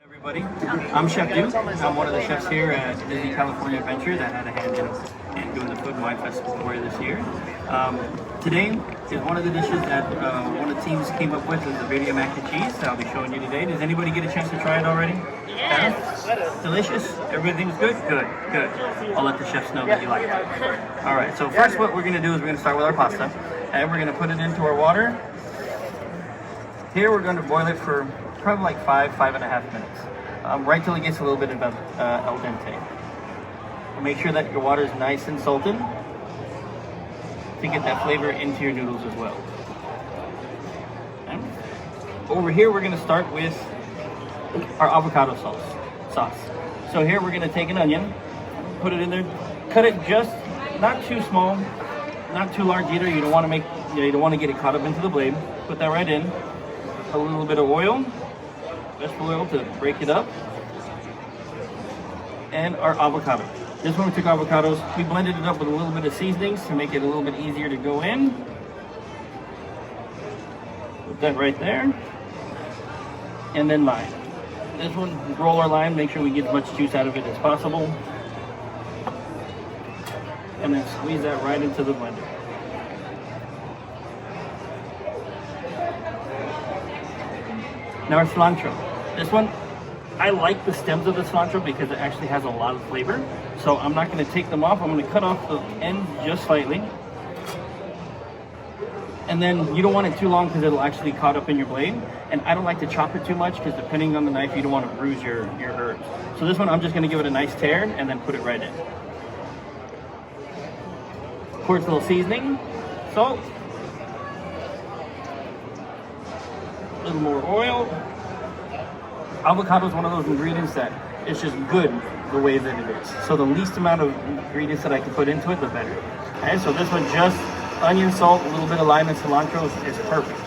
Everybody, I'm Chef Duke. I'm one of the chefs here at Disney California Adventure that had a hand in doing the Food and Wine Festival for you this year. Today is one of the dishes that one of the teams came up with, is the Birria Mac Cheese that I'll be showing you today. Does anybody get a chance to try it already? Yes. Delicious? Everything's good? Good, good. I'll let the chefs know that you like it. All right, so first what we're gonna do is we're gonna start with our pasta, and we're gonna put it into our water. Here we're gonna boil it for probably like 5.5 minutes. Right till it gets a little bit about al dente. Make sure that your water is nice and salted to get that flavor into your noodles as well. Okay. Over here we're gonna start with our avocado sauce. So here we're gonna take an onion, put it in there, cut it just not too small, not too large either. You don't want to get it caught up into the blade. Put that right in. A little bit of oil, vegetable oil to break it up, and our avocado. This one we took avocados, we blended it up with a little bit of seasonings to make it a little bit easier to go in. Put that right there. And then lime. This one, roll our lime, make sure we get as much juice out of it as possible. And then squeeze that right into the blender. Now our cilantro. This one, I like the stems of the cilantro because it actually has a lot of flavor. So I'm not going to take them off. I'm going to cut off the end just slightly. And then you don't want it too long because it'll actually caught up in your blade. And I don't like to chop it too much because depending on the knife, you don't want to bruise your herbs. So this one, I'm just going to give it a nice tear and then put it right in. Of course, a little seasoning, salt, a little more oil. Avocado is one of those ingredients that is just good the way that it is. So the least amount of ingredients that I can put into it, the better. Okay, so this one just onion, salt, a little bit of lime and cilantro is perfect.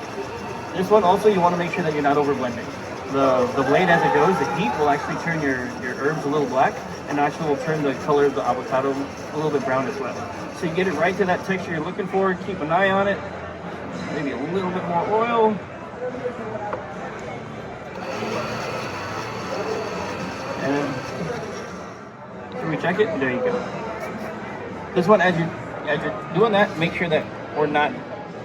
This one also, you want to make sure that you're not over blending. The blade as it goes, the heat will actually turn your herbs a little black and actually will turn the color of the avocado a little bit brown as well. So you get it right to that texture you're looking for, keep an eye on it, maybe a little bit more oil. And can we check it? There you go. This one, as you're doing that, make sure that we're not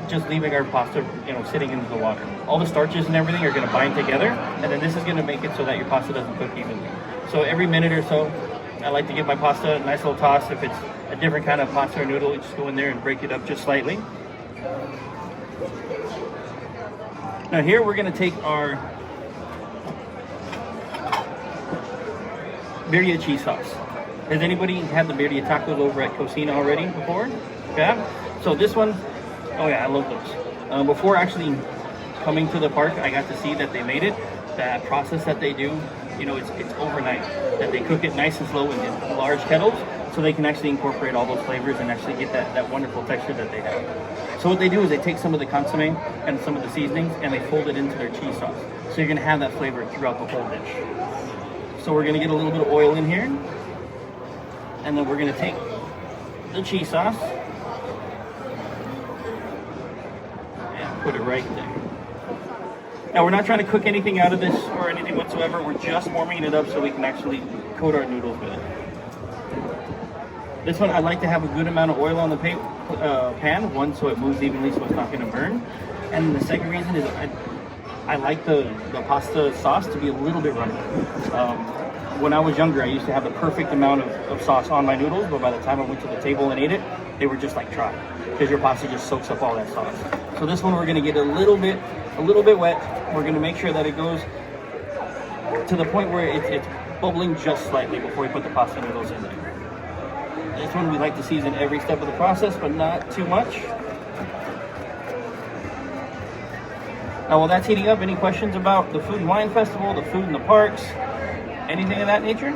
just leaving our pasta, sitting into the water. All the starches and everything are going to bind together, and then this is going to make it so that your pasta doesn't cook evenly. So every minute or so, I like to give my pasta a nice little toss. If it's a different kind of pasta or noodle, you just go in there and break it up just slightly. Now here we're going to take our Birria cheese sauce. Has anybody had the Birria tacos over at Cocina already before? Yeah? So this one, oh yeah, I love those. Before actually coming to the park, I got to see that they made it. That process that they do, it's overnight. That they cook it nice and slow in large kettles so they can actually incorporate all those flavors and actually get that wonderful texture that they have. So what they do is they take some of the consommé and some of the seasonings and they fold it into their cheese sauce. So you're gonna have that flavor throughout the whole dish. So we're gonna get a little bit of oil in here, and then we're gonna take the cheese sauce and put it right there. Now we're not trying to cook anything out of this or anything whatsoever. We're just warming it up so we can actually coat our noodles with it. This one, I like to have a good amount of oil on the pan, one, so it moves evenly so it's not gonna burn. And the second reason is I like the pasta sauce to be a little bit runny. When I was younger, I used to have the perfect amount of sauce on my noodles, but by the time I went to the table and ate it, they were just like dry, because your pasta just soaks up all that sauce. So this one, we're gonna get a little bit wet. We're gonna make sure that it goes to the point where it's bubbling just slightly before we put the pasta noodles in there. This one, we like to season every step of the process, but not too much. Now, while that's heating up, any questions about the Food and Wine Festival, the food in the parks, anything of that nature?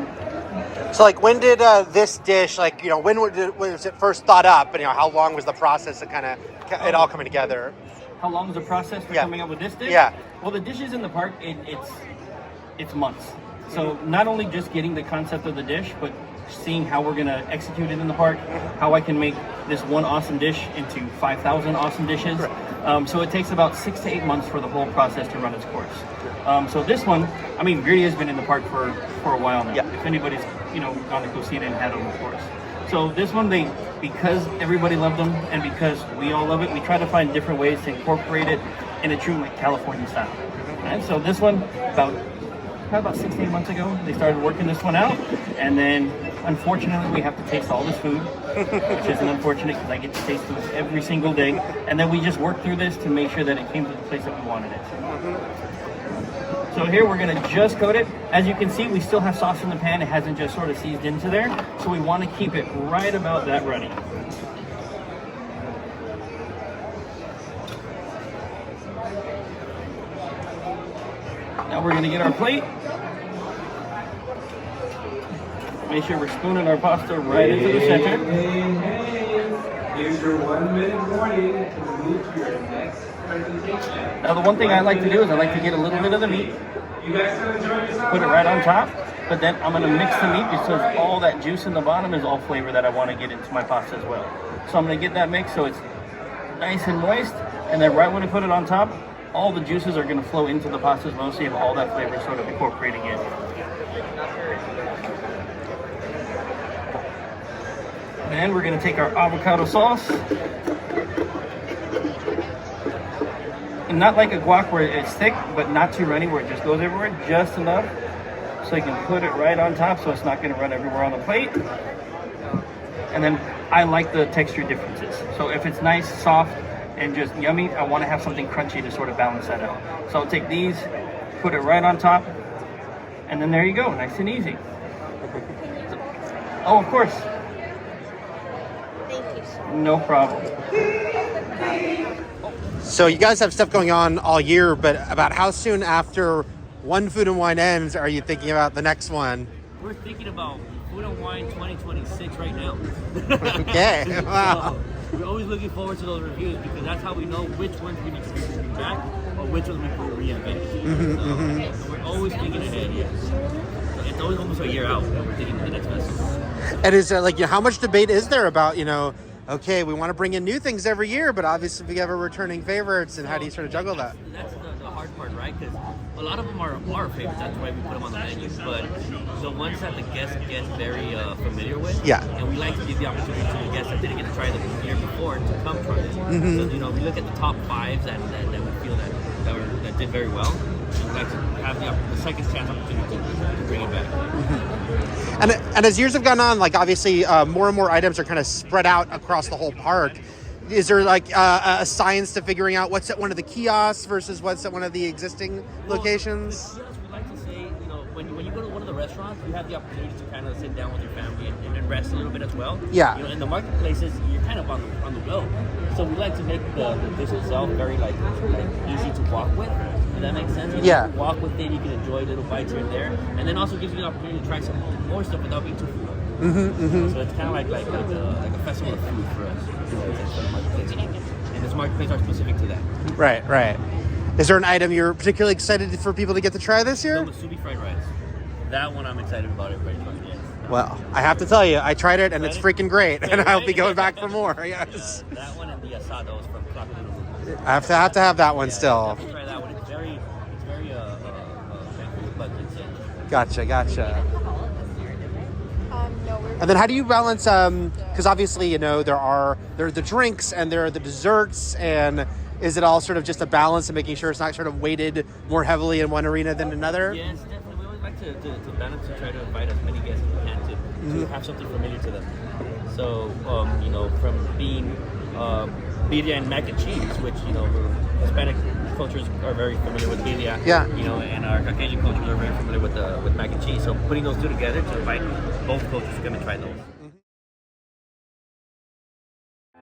So, when did this dish, when was it first thought up, and how long was the process of it all coming together? How long was the process for coming up with this dish? Yeah. Well, the dishes in the park, it's months. So not only just getting the concept of the dish, but seeing how we're gonna execute it in the park, how I can make this one awesome dish into 5,000 awesome dishes. So it takes about 6 to 8 months for the whole process to run its course. So this one, I mean, Birria has been in the park for a while now. Yeah. If anybody's, gone to Cocina and had them, of course. So this one, because everybody loved them and because we all love it, we try to find different ways to incorporate it in a true California style. And so this one, about 6 to 8 months ago, they started working this one out, and then unfortunately we have to taste all this food, which isn't unfortunate because I get to taste this every single day, and then we just work through this to make sure that it came to the place that we wanted it. So here we're gonna just coat it. As you can see, we still have sauce in the pan. It hasn't just sort of seized into there, so we want to keep it right about that runny. Now we're gonna get our plate. Make sure we're spooning our pasta right into the center. Here's your 1 minute warning to move to your next presentation. Now the one thing I like to do is I like to get a little bit of the meat, You guys gonna join yourself? put it right on top, but then I'm gonna mix the meat because all that juice in the bottom is all flavor that I want to get into my pasta as well. So I'm gonna get that mix so it's nice and moist, and then right when I put it on top, all the juices are gonna flow into the pasta as well, so you have all that flavor sort of incorporating in. And we're gonna take our avocado sauce. And not like a guac where it's thick, but not too runny where it just goes everywhere, just enough so you can put it right on top so it's not gonna run everywhere on the plate. And then I like the texture differences. So if it's nice, soft, and just yummy, I wanna have something crunchy to sort of balance that out. So I'll take these, put it right on top, and then there you go, nice and easy. Oh, of course. Thank you, sir. No problem. So you guys have stuff going on all year, but about how soon after one Food and Wine ends are you thinking about the next one? We're thinking about Food and Wine 2026 right now. Okay, wow. So, we're always looking forward to those reviews because that's how we know which ones we need to bring back or which ones we can reinvent. So we're always thinking ahead, yes. So it's always almost a year out that we're thinking of the next festival. And is there how much debate is there about, okay, we want to bring in new things every year, but obviously we have a returning favorites, and how do you sort of juggle that? That's the hard part, right? Because a lot of them are our favorites. That's why we put them on the menu. But the ones that the guests get very familiar with, Yeah. and we like to give the opportunity to the guests that didn't get to try them the year before to come try it. So we look at the top 5 that we feel that did very well. And we like to have the second chance opportunity to bring it back. And as years have gone on, obviously more and more items are kind of spread out across the whole park. Is there a science to figuring out what's at one of the kiosks versus what's at one of the existing locations? Well, we like to say, when you go to one of the restaurants, you have the opportunity to kind of sit down with your family and then rest a little bit as well. Yeah. In the marketplaces, you're kind of on the go. So we like to make the dish itself very easy to walk with. Does that make sense? Yeah. You can walk with it, you can enjoy little bites here and there, and then also gives you the opportunity to try some more stuff without being too full. So it's kind of like a festival of food for us. And this marketplace are specific to that. Right. Is there an item you're particularly excited for people to get to try this year? The Subi fried rice. That one I'm excited about everybody trying. Yes. Well, I have to tell you, I tried it and it's freaking great, and I'll be going back for more. Yeah, Yes. that one and the asados from Clock Little. I have to have that one still. Definitely try that one. It's very but it's Gotcha. No, we're And then how do you balance? Because obviously, there are the drinks and there are the desserts, and is it all sort of just a balance and making sure it's not sort of weighted more heavily in one arena than another? Yes, definitely. We always like to balance and try to invite as many guests as we can to have something familiar to them. So, from being birria and mac and cheese, which Hispanic cultures are very familiar with birria. Yeah. And our Caucasian cultures are very familiar with mac and cheese. So putting those two together to invite both cultures to come and try those.